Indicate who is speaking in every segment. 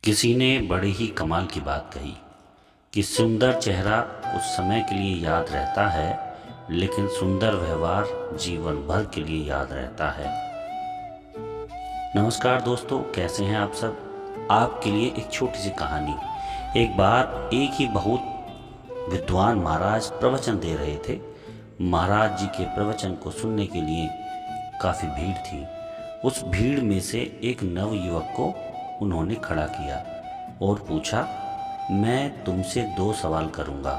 Speaker 1: किसी ने बड़े ही कमाल की बात कही कि सुंदर चेहरा कुछ समय के लिए याद रहता है, लेकिन सुंदर व्यवहार जीवन भर के लिए याद रहता है। नमस्कार दोस्तों, कैसे हैं आप सब। आपके लिए एक छोटी सी कहानी। एक बार एक ही बहुत विद्वान महाराज प्रवचन दे रहे थे। महाराज जी के प्रवचन को सुनने के लिए काफ़ी भीड़ थी। उस भीड़ में से एक नवयुवक को उन्होंने खड़ा किया और पूछा, मैं तुमसे 2 सवाल करूंगा,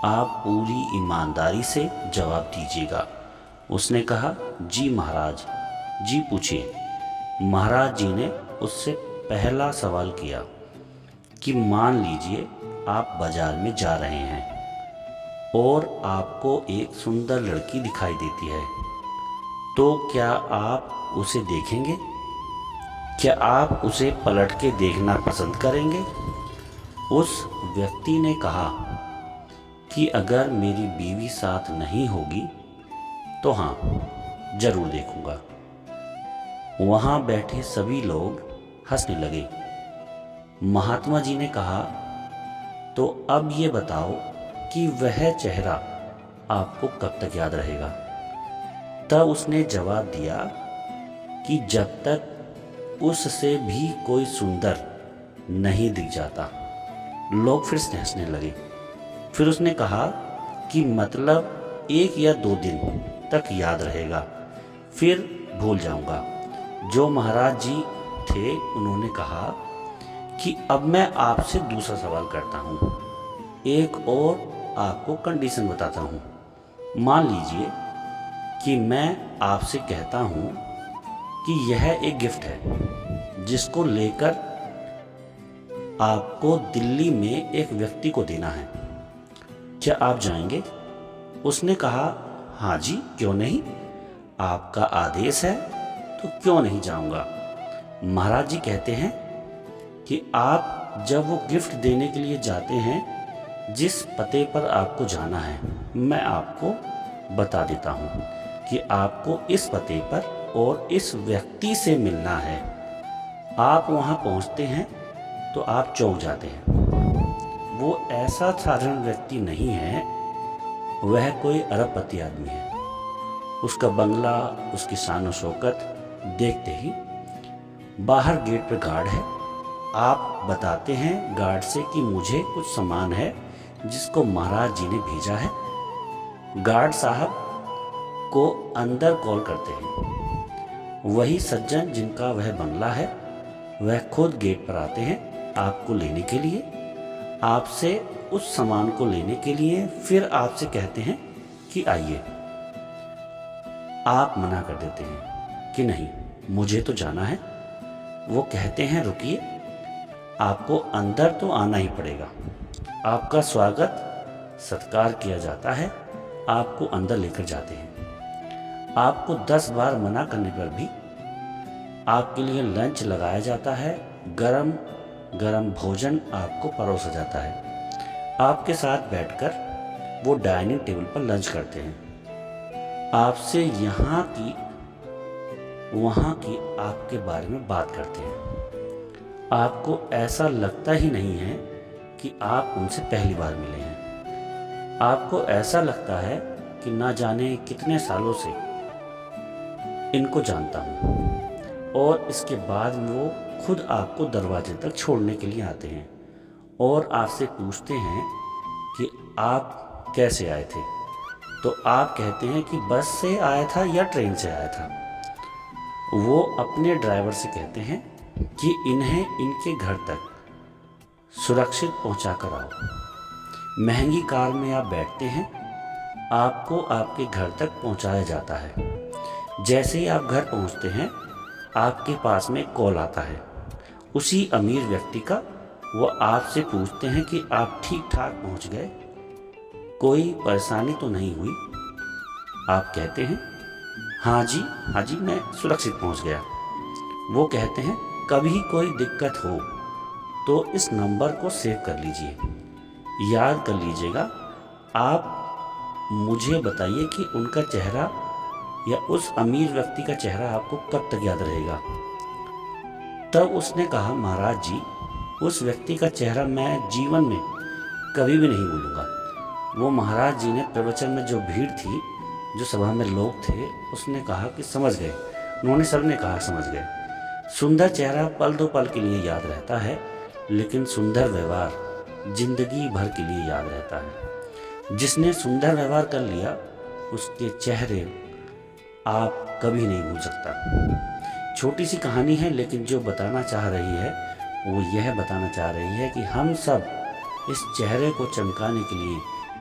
Speaker 1: आप पूरी ईमानदारी से जवाब दीजिएगा। उसने कहा, जी महाराज, जी पूछिए। महाराज जी ने उससे पहला सवाल किया कि मान लीजिए आप बाजार में जा रहे हैं और आपको एक सुंदर लड़की दिखाई देती है, तो क्या आप उसे देखेंगे? क्या आप उसे पलट के देखना पसंद करेंगे? उस व्यक्ति ने कहा कि अगर मेरी बीवी साथ नहीं होगी तो हाँ, जरूर देखूंगा। वहाँ बैठे सभी लोग हंसने लगे। महात्मा जी ने कहा, तो अब ये बताओ कि वह चेहरा आपको कब तक याद रहेगा? तब उसने जवाब दिया कि जब तक उससे भी कोई सुंदर नहीं दिख जाता। लोग फिर से हंसने लगे। फिर उसने कहा कि मतलब 1 या 2 दिन तक याद रहेगा, फिर भूल जाऊंगा। जो महाराज जी थे उन्होंने कहा कि अब मैं आपसे दूसरा सवाल करता हूँ। एक और आपको कंडीशन बताता हूँ। मान लीजिए कि मैं आपसे कहता हूँ कि यह एक गिफ्ट है जिसको लेकर आपको दिल्ली में एक व्यक्ति को देना है। क्या आप जाएंगे? उसने कहा, हाँ जी, क्यों नहीं, आपका आदेश है तो क्यों नहीं जाऊंगा। महाराज जी कहते हैं कि आप जब वो गिफ्ट देने के लिए जाते हैं, जिस पते पर आपको जाना है मैं आपको बता देता हूँ कि आपको इस पते पर और इस व्यक्ति से मिलना है। आप वहाँ पहुँचते हैं तो आप चौंक जाते हैं। वो ऐसा साधारण व्यक्ति नहीं है, वह कोई अरबपति आदमी है। उसका बंगला, उसकी शान शौकत देखते ही बाहर गेट पर गार्ड है। आप बताते हैं गार्ड से कि मुझे कुछ सामान है जिसको महाराज जी ने भेजा है। गार्ड साहब को अंदर कॉल करते हैं। वही सज्जन जिनका वह बंगला है, वह खुद गेट पर आते हैं आपको लेने के लिए, आपसे उस सामान को लेने के लिए। फिर आपसे कहते हैं कि आइए। आप मना कर देते हैं कि नहीं, मुझे तो जाना है। वो कहते हैं, रुकिए, आपको अंदर तो आना ही पड़ेगा। आपका स्वागत सत्कार किया जाता है, आपको अंदर लेकर जाते हैं। आपको 10 बार मना करने पर भी आपके लिए लंच लगाया जाता है। गरम गरम भोजन आपको परोसा जाता है। आपके साथ बैठकर वो डाइनिंग टेबल पर लंच करते हैं। आपसे यहाँ की वहाँ की आपके बारे में बात करते हैं। आपको ऐसा लगता ही नहीं है कि आप उनसे पहली बार मिले हैं। आपको ऐसा लगता है कि ना जाने कितने सालों से इनको जानता हूँ। और इसके बाद में वो खुद आपको दरवाजे तक छोड़ने के लिए आते हैं और आपसे पूछते हैं कि आप कैसे आए थे। तो आप कहते हैं कि बस से आया था या ट्रेन से आया था। वो अपने ड्राइवर से कहते हैं कि इन्हें इनके घर तक सुरक्षित पहुंचा कर आओ। महंगी कार में आप बैठते हैं, आपको आपके घर तक पहुंचाया जाता है। जैसे ही आप घर पहुंचते हैं, आपके पास में कॉल आता है उसी अमीर व्यक्ति का। वो आपसे पूछते हैं कि आप ठीक ठाक पहुंच गए, कोई परेशानी तो नहीं हुई। आप कहते हैं, हाँ जी, हाँ जी, मैं सुरक्षित पहुंच गया। वो कहते हैं, कभी कोई दिक्कत हो तो इस नंबर को सेव कर लीजिए, याद कर लीजिएगा। आप मुझे बताइए कि उनका चेहरा या उस अमीर व्यक्ति का चेहरा आपको कब तक याद रहेगा। तब उसने कहा, महाराज जी, उस व्यक्ति का चेहरा मैं जीवन में कभी भी नहीं भूलूंगा। वो महाराज जी ने प्रवचन में जो भीड़ थी, जो सभा में लोग थे, उसने कहा कि समझ गए। उन्होंने सबने कहा समझ गए। सुंदर चेहरा पल दो पल के लिए याद रहता है, लेकिन सुंदर व्यवहार जिंदगी भर के लिए याद रहता है। जिसने सुंदर व्यवहार कर लिया, उसके चेहरे आप कभी नहीं भूल सकता। छोटी सी कहानी है, लेकिन जो बताना चाह रही है वो यह बताना चाह रही है कि हम सब इस चेहरे को चमकाने के लिए